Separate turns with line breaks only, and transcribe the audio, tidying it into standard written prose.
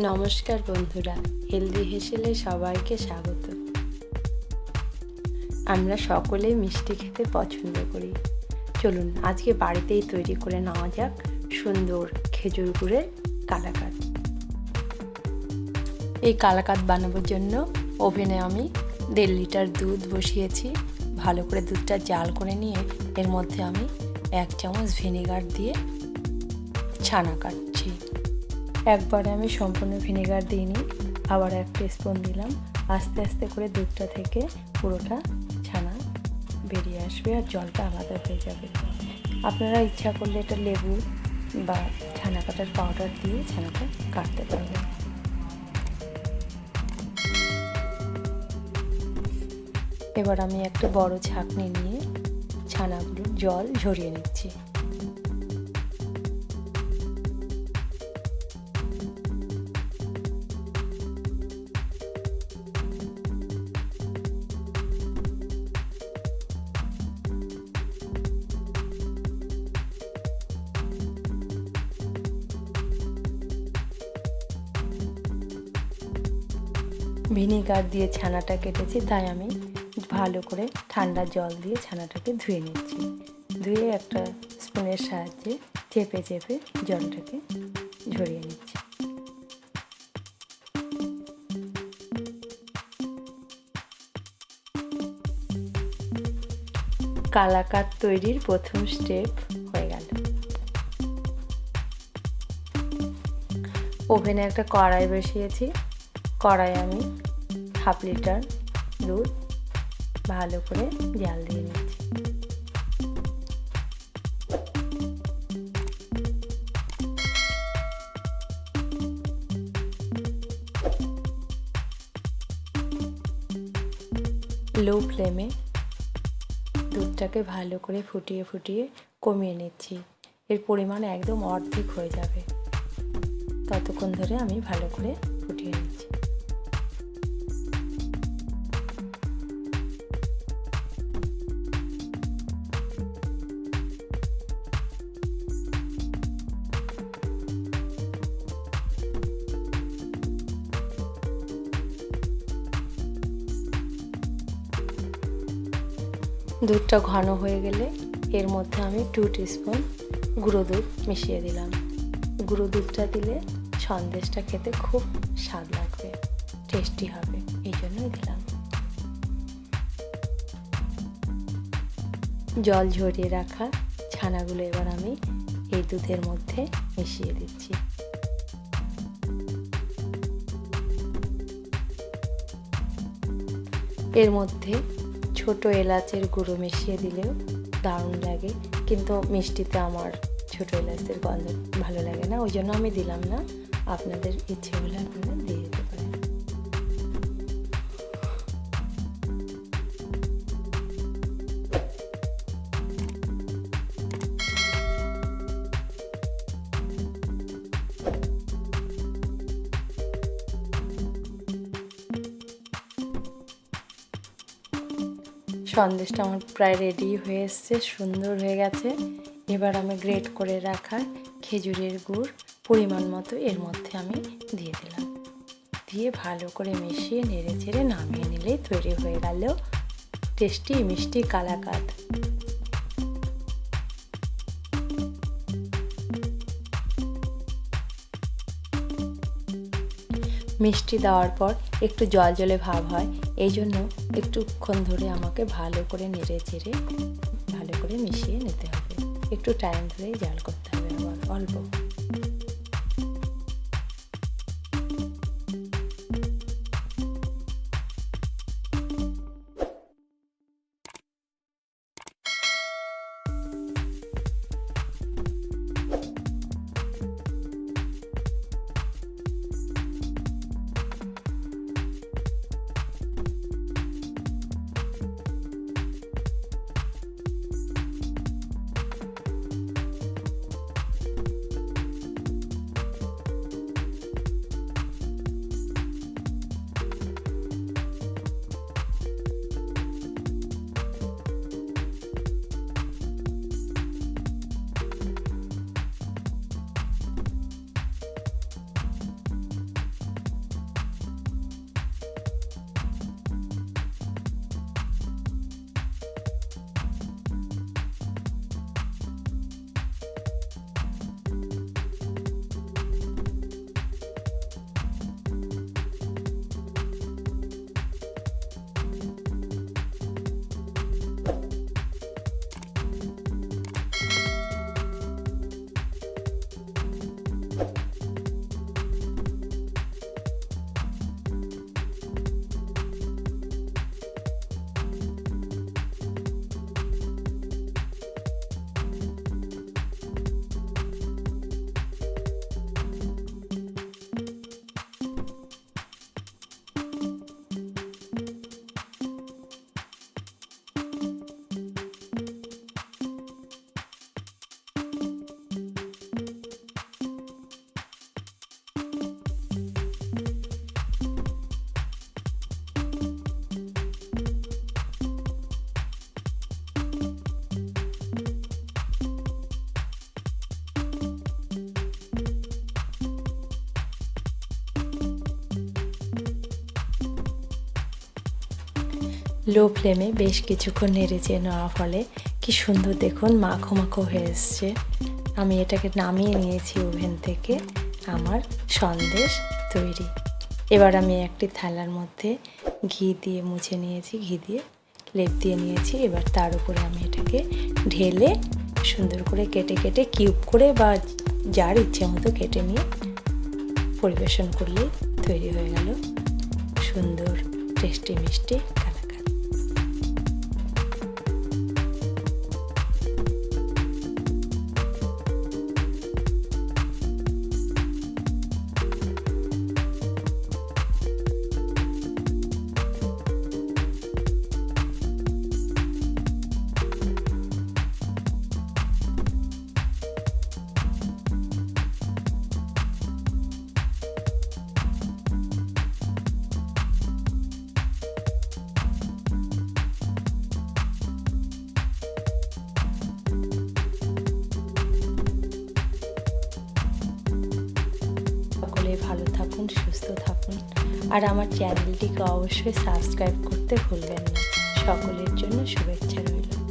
নমস্কার বন্ধুরা, হেলদি হেসেলে সবাইকে স্বাগত। আমরা সকলেই মিষ্টি খেতে পছন্দ করি। চলুন আজকে বাড়িতেই তৈরি করে নেওয়া যাক সুন্দর খেজুর গুড়ের কালাকাঁদ। এই কালাকাঁদ বানানোর জন্য ওভেনে আমি 1.5 লিটার দুধ বসিয়েছি। ভালো করে দুধটা জাল করে নিয়ে এর মধ্যে আমি 1 চামচ ভিনেগার দিয়ে ছানা কাটছি। একবারে আমি সম্পূর্ণ ভিনেগার দিইনি, আবার 1 টিস্পুন দিলাম। আস্তে আস্তে করে দুধটা থেকে পুরোটা ছানা বেরিয়ে আসবে আর জলটা আলাদা হয়ে যাবে। আপনারা ইচ্ছা করলে এটা লেবু বা ছানা কাটার পাউডার দিয়ে ছানাটা কাটতে পারবেন। এবার আমি একটা বড় ছাঁকনি নিয়ে ছানাগুলোর জল ঝরিয়ে নিচ্ছি। ভিনেগার দিয়ে ছানাটা কেটেছি, তাই আমি ভালো করে ঠান্ডা জল দিয়ে ছানাটাকে ধুয়ে নিচ্ছি। ধুয়ে একটা স্পুনের সাহায্যে চেপে চেপে জলটাকে ঝরিয়ে নিচ্ছি। কালাকাঁদ তৈরির প্রথম স্টেপ হয়ে গেল। ওভেনে একটা কড়াই বসিয়েছি। কড়াই আমি 1/2 লিটার দুধ ভালো করে জাল দিয়ে নিচ্ছি। লো ফ্লেমে দুধটাকে ভালো করে ফুটিয়ে ফুটিয়ে কমিয়ে নিচ্ছি। এর পরিমাণ একদম অর্ধেক হয়ে যাবে, ততক্ষণ ধরে আমি ভালো করে ফুটিয়ে নিচ্ছি। দুধটা ঘন হয়ে গেলে এর মধ্যে আমি 2 টিস্পুন গুঁড়ো দুধ মিশিয়ে দিলাম। গুঁড়ো দুধটা দিলে সন্দেশটা খেতে খুব স্বাদ লাগবে, টেস্টি হবে, এই জন্যই দিলাম। জল ঝরিয়ে রাখা ছানাগুলো এবার আমি এই দুধের মধ্যে মিশিয়ে দিচ্ছি। এর মধ্যে ছোট এলাচের গুঁড়ো মিশিয়ে দিলেও দারুণ লাগে, কিন্তু মিষ্টিতে আমার ছোট এলাচের গন্ধ ভালো লাগে না, ওই জন্য আমি দিলাম না। আপনাদের ইচ্ছে হলে আপনারা দিয়ে দিতে পারেন। সন্দেশটা আমার প্রায় রেডি হয়ে এসছে, সুন্দর হয়ে গেছে। এবার আমি গ্রেট করে রাখা খেজুরের গুড় পরিমাণ মতো এর মধ্যে আমি দিয়ে দিলাম। দিয়ে ভালো করে মিশিয়ে নেড়ে চেড়ে নামিয়ে নিলেই তৈরি হয়ে গেল টেস্টি মিষ্টি কালাকাঁদ। মিষ্টি দেওয়ার পর একটু জল জলে ভাব হয়, এই জন্য একটুক্ষণ ধরে আমাকে ভালো করে নেড়ে চেড়ে ভালো করে মিশিয়ে নিতে হবে। একটু টাইম ধরেই জাল করতে হবে, আবার অল্প। লো ফ্লেমে বেশ কিছুক্ষণ নেড়ে চেড়ে নেওয়ার ফলে কি সুন্দর দেখুন মাখো মাখো হয়ে এসছে। আমি এটাকে নামিয়ে নিয়েছি ওভেন থেকে। আমার সন্দেশ তৈরি। এবার আমি একটি থালার মধ্যে ঘি দিয়ে মুছে নিয়েছি, ঘি দিয়ে লেপ দিয়ে নিয়েছি। এবার তার উপরে আমি এটাকে ঢেলে সুন্দর করে কেটে কেটে কিউব করে বা যার ইচ্ছে মতো কেটে নিয়ে পরিবেশন করলেই তৈরি হয়ে গেল সুন্দর টেস্টি মিষ্টি কালাকাঁদ। সকলে ভালো থাকুন, সুস্থ থাকুন, আর আমার চ্যানেলটিকে অবশ্যই সাবস্ক্রাইব করতে ভুলবেন না। সকলের জন্য শুভেচ্ছা রইল।